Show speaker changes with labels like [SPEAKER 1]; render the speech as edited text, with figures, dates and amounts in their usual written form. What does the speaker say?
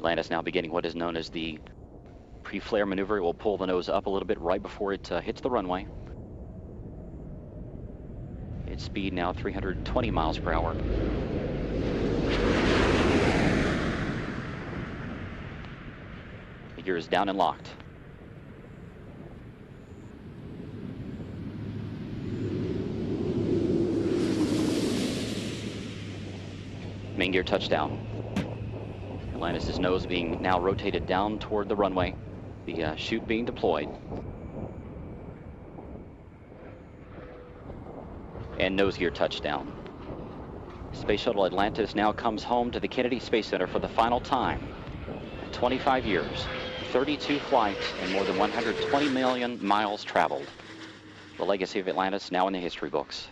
[SPEAKER 1] Atlantis now beginning what is known as the pre-flare maneuver. It will pull the nose up a little bit right before it hits the runway. Its speed now 320 miles per hour. The gear is down and locked. Main gear touchdown. Atlantis' nose being now rotated down toward the runway. The chute being deployed. And nose gear touchdown. Space Shuttle Atlantis now comes home to the Kennedy Space Center for the final time. 25 years, 32 flights, and more than 120 million miles traveled. The legacy of Atlantis now in the history books.